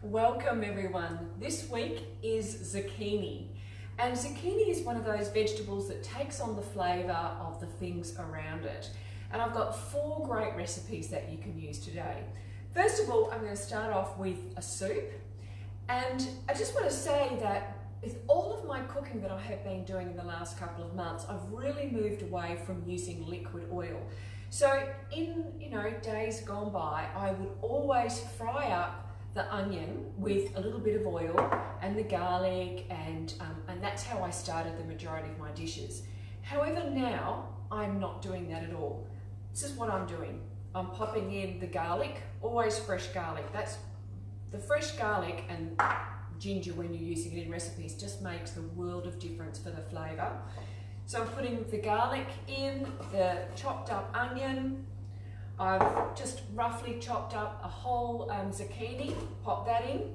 Welcome everyone. This week is zucchini. And zucchini is one of those vegetables that takes on the flavour of the things around it. And I've got 4 great recipes that you can use today. First of all, I'm going to start off with a soup. And I just want to say that with all of my cooking that I have been doing in the last couple of months, I've really moved away from using liquid oil. So in days gone by, I would always fry up the onion with a little bit of oil and the garlic, and that's how I started the majority of my dishes. However, now I'm not doing that at all. This is what I'm doing. I'm popping in the garlic, always fresh garlic. That's the fresh garlic, and ginger when you're using it in recipes just makes the world of difference for the flavour. So I'm putting the garlic in, the chopped up onion. I've just roughly chopped up a whole zucchini, pop that in.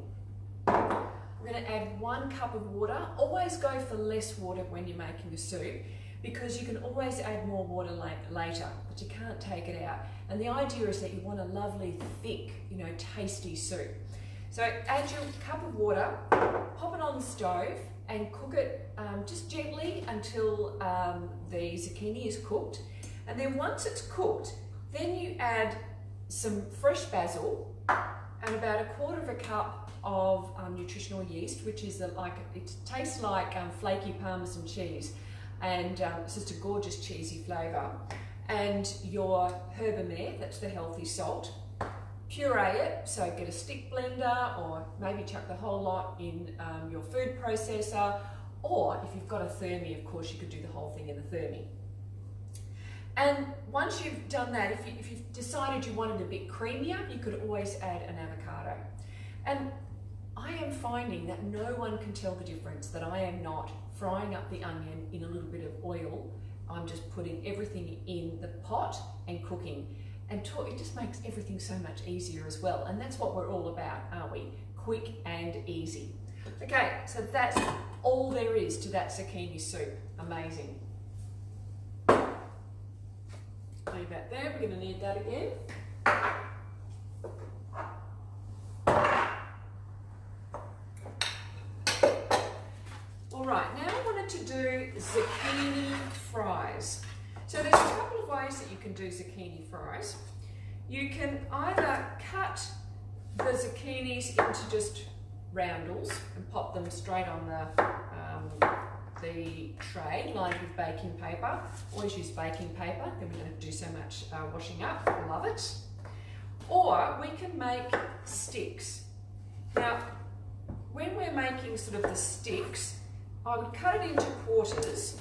I'm going to add 1 cup of water. Always go for less water when you're making a soup, because you can always add more water later, but you can't take it out. And the idea is that you want a lovely, thick, tasty soup. So add your cup of water, pop it on the stove and cook it just gently until the zucchini is cooked. And then once it's cooked, then you add some fresh basil and about 1/4 cup of nutritional yeast, which is it tastes like flaky Parmesan cheese, and it's just a gorgeous cheesy flavour. And your herbamare, that's the healthy salt. Puree it, so get a stick blender, or maybe chuck the whole lot in your food processor, or if you've got a thermi, of course you could do the whole thing in the thermi. And once you've done that, if you've decided you wanted a bit creamier, you could always add an avocado. And I am finding that no one can tell the difference, that I am not frying up the onion in a little bit of oil. I'm just putting everything in the pot and cooking. And it just makes everything so much easier as well. And that's what we're all about, aren't we? Quick and easy. Okay, so that's all there is to that zucchini soup. Amazing. Leave that there, we're going to need that again. All right, now I wanted to do zucchini fries. So there's a couple of ways that you can do zucchini fries. You can either cut the zucchinis into just roundels and pop them straight on the tray lined with baking paper. Always use baking paper, then we don't have to do so much washing up. Love it. Or we can make sticks. Now, when we're making sort of the sticks, I would cut it into quarters,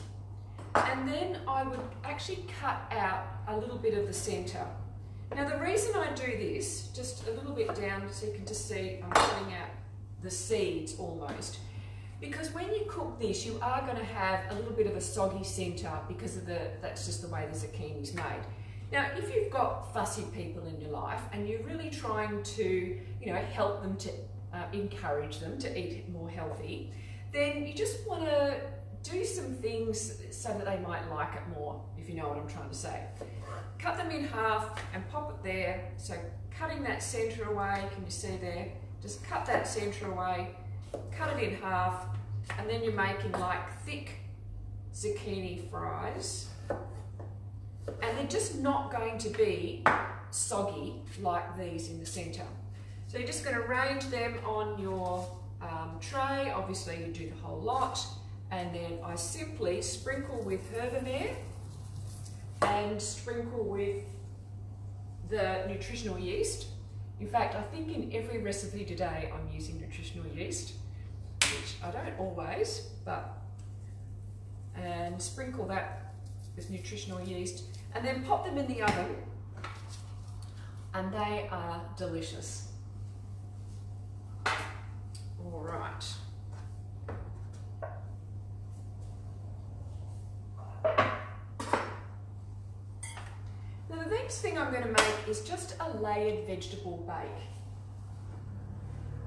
and then I would actually cut out a little bit of the centre. Now the reason I do this, just a little bit down so you can just see I'm cutting out the seeds almost, because when you cook this you are going to have a little bit of a soggy centre because of that's just the way the zucchini's made. Now if you've got fussy people in your life and you're really trying to help them, to encourage them to eat more healthy, then you just want to do some things so that they might like it more, if you know what I'm trying to say. Cut them in half and pop it there. So cutting that centre away, can you see there? Just cut that centre away, cut it in half, and then you're making like thick zucchini fries. And they're just not going to be soggy like these in the centre. So you're just going to arrange them on your tray. Obviously you do the whole lot. And then I simply sprinkle with herbamare and sprinkle with the nutritional yeast. In fact, I think in every recipe today I'm using nutritional yeast, which I don't always, and sprinkle that with nutritional yeast, and then pop them in the oven, and they are delicious. All right. Now the next thing I'm going to make is just a layered vegetable bake.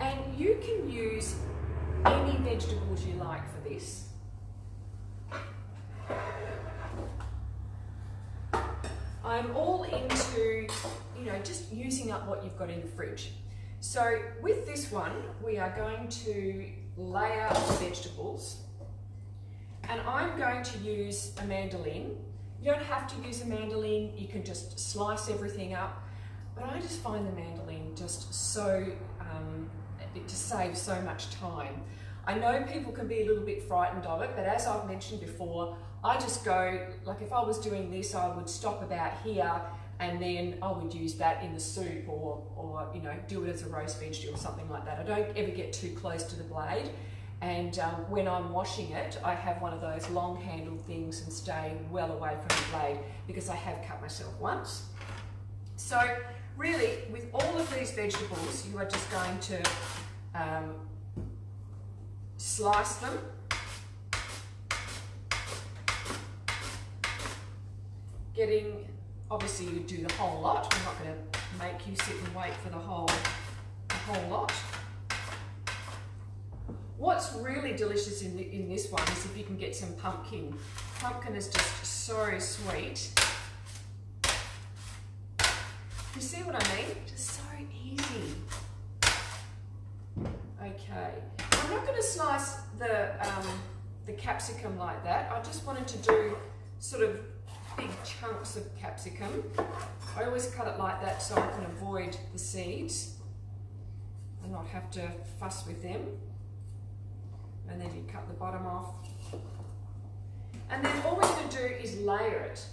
And you can use any vegetables you like for this. I'm all into, just using up what you've got in the fridge. So with this one, we are going to lay out the vegetables, and I'm going to use a mandolin. You don't have to use a mandolin, you can just slice everything up, but I just find the mandolin just so, it just saves so much time. I know people can be a little bit frightened of it, but as I've mentioned before, I just go, like if I was doing this, I would stop about here and then I would use that in the soup or you know, do it as a roast vegetable or something like that. I don't ever get too close to the blade, and when I'm washing it, I have one of those long handled things and stay well away from the blade because I have cut myself once. So really, with all of these vegetables, you are just going to slice them. Obviously you do the whole lot. I'm not going to make you sit and wait for the whole lot. What's really delicious in this one is if you can get some pumpkin. Pumpkin is just so sweet. You see what I mean? Just so easy. Okay, I'm not going to slice the capsicum like that. I just wanted to do sort of big chunks of capsicum. I always cut it like that so I can avoid the seeds and not have to fuss with them. And then you cut the bottom off. And then all we're going to do is layer it.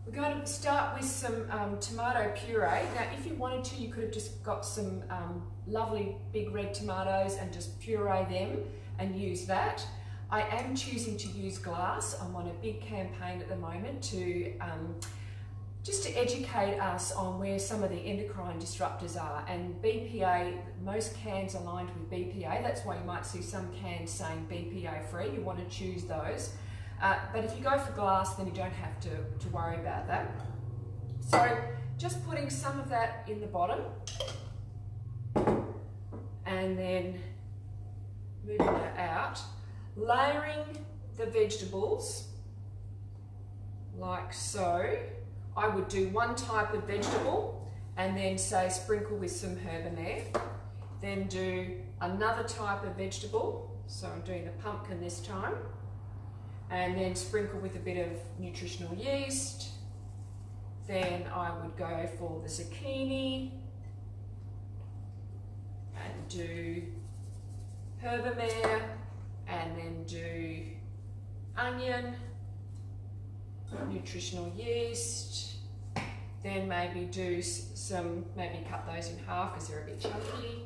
We're going to start with some tomato puree. Now, if you wanted to, you could have just got some lovely big red tomatoes and just puree them and use that. I am choosing to use glass. I'm on a big campaign at the moment to just to educate us on where some of the endocrine disruptors are. And BPA, most cans are lined with BPA. That's why you might see some cans saying BPA free. You want to choose those. But if you go for glass, then you don't have to worry about that. So just putting some of that in the bottom and then moving it out, layering the vegetables like so. I would do one type of vegetable and then say sprinkle with some herb in there. Then do another type of vegetable. So I'm doing the pumpkin this time. And then sprinkle with a bit of nutritional yeast. Then I would go for the zucchini and do herbamare, and then do onion, nutritional yeast, then maybe do maybe cut those in half because they're a bit chunky,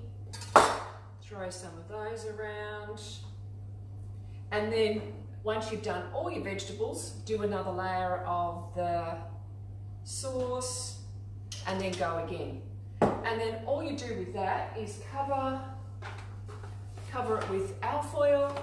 throw some of those around, and then once you've done all your vegetables, do another layer of the sauce and then go again. And then all you do with that is cover it with alfoil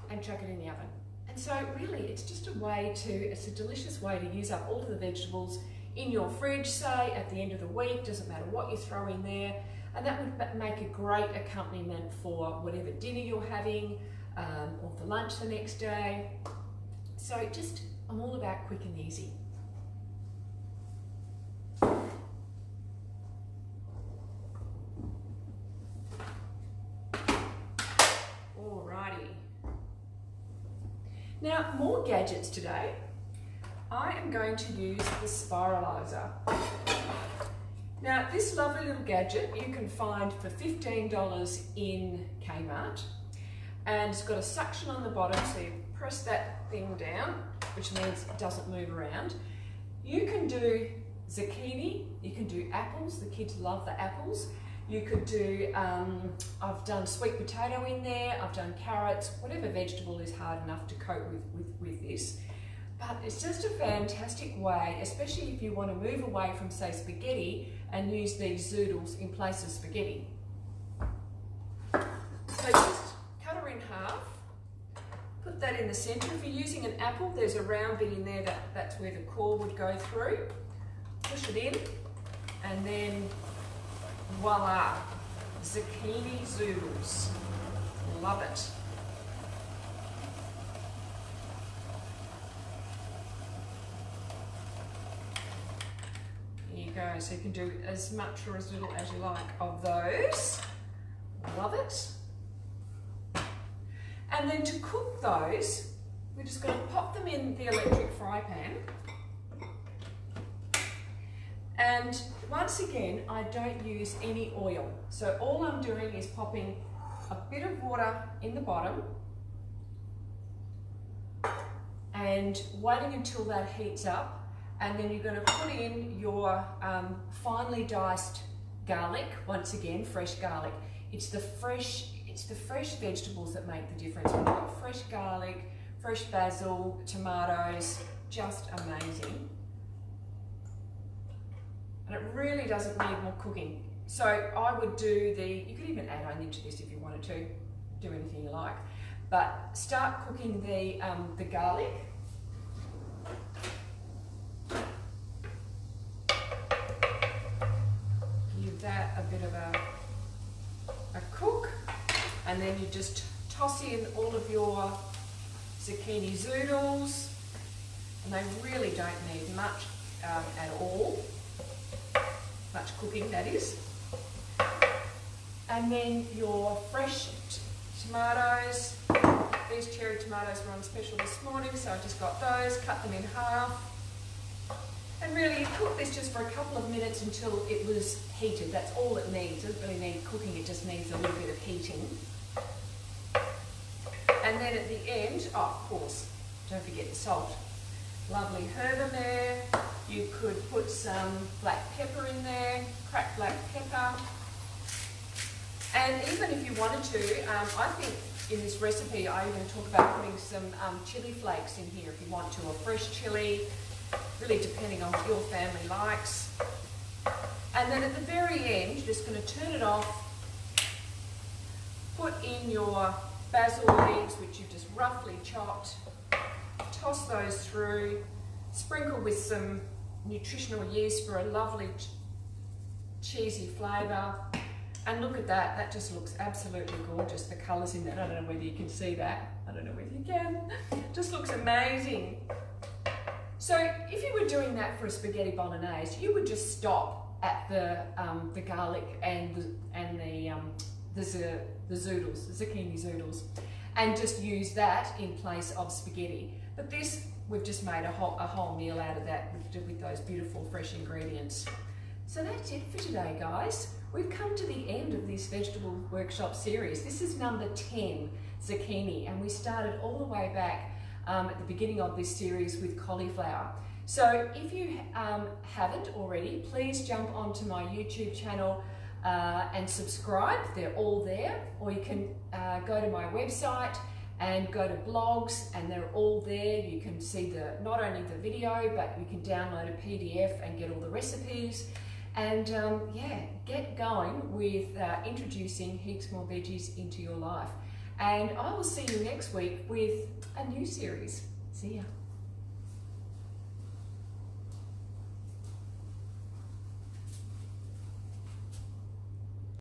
and chuck it in the oven. And so really it's just it's a delicious way to use up all of the vegetables in your fridge, say at the end of the week, doesn't matter what you throw in there. And that would make a great accompaniment for whatever dinner you're having, or for lunch the next day. So I'm all about quick and easy. Alrighty. Now, more gadgets today. I am going to use the spiralizer. Now, this lovely little gadget you can find for $15 in Kmart. And it's got a suction on the bottom, so you press that thing down, which means it doesn't move around. You can do zucchini, you can do apples, the kids love the apples. You could do, I've done sweet potato in there, I've done carrots, whatever vegetable is hard enough to coat with this. But it's just a fantastic way, especially if you want to move away from, say, spaghetti and use these zoodles in place of spaghetti. So just cut her in half, put that in the centre. If you're using an apple, there's a round bit in there that's where the core would go through. Push it in, and then voila, zucchini zoodles. Love it. Here you go. go. So you can do as much or as little as you like of those. Love it. And then to cook those, we're just going to pop them in the electric fry pan. And once again, I don't use any oil. So all I'm doing is popping a bit of water in the bottom and waiting until that heats up. And then you're going to put in your finely diced garlic. Once again, fresh garlic. It's the fresh vegetables that make the difference. We've got fresh garlic, fresh basil, tomatoes, just amazing. And it really doesn't need more cooking. So I would do you could even add onion to this if you wanted to, do anything you like. But start cooking the garlic. Give that a bit of a cook. And then you just toss in all of your zucchini zoodles. And they really don't need much at all. Much cooking, that is. And then your fresh tomatoes. These cherry tomatoes were on special this morning, so I just got those, cut them in half. And really, you cook this just for a couple of minutes until it was heated. That's all it needs. It doesn't really need cooking, it just needs a little bit of heating. And then at the end, oh, of course, don't forget the salt. Lovely herb in there. You could put some black pepper in there, cracked black pepper. And even if you wanted to, I think in this recipe I even talk about putting some chili flakes in here if you want to, or fresh chili, really depending on what your family likes. And then at the very end, you're just going to turn it off, put in your basil leaves, which you've just roughly chopped, toss those through, sprinkle with some nutritional yeast for a lovely cheesy flavour. And look at that, that just looks absolutely gorgeous, the colours in that. I don't know whether you can see that. I don't know whether you can. It just looks amazing. So if you were doing that for a spaghetti bolognese, you would just stop at the garlic and the zoodles, the zucchini zoodles, and just use that in place of spaghetti. But this, we've just made a whole meal out of that with those beautiful fresh ingredients. So that's it for today, guys. We've come to the end of this vegetable workshop series. This is number 10, zucchini, and we started all the way back at the beginning of this series with cauliflower. So if you haven't already, please jump onto my YouTube channel and subscribe. They're all there. Or you can go to my website and go to blogs, and they're all there. You can see not only the video, but you can download a PDF and get all the recipes. And yeah, get going with introducing heaps more veggies into your life. And I will see you next week with a new series. See ya.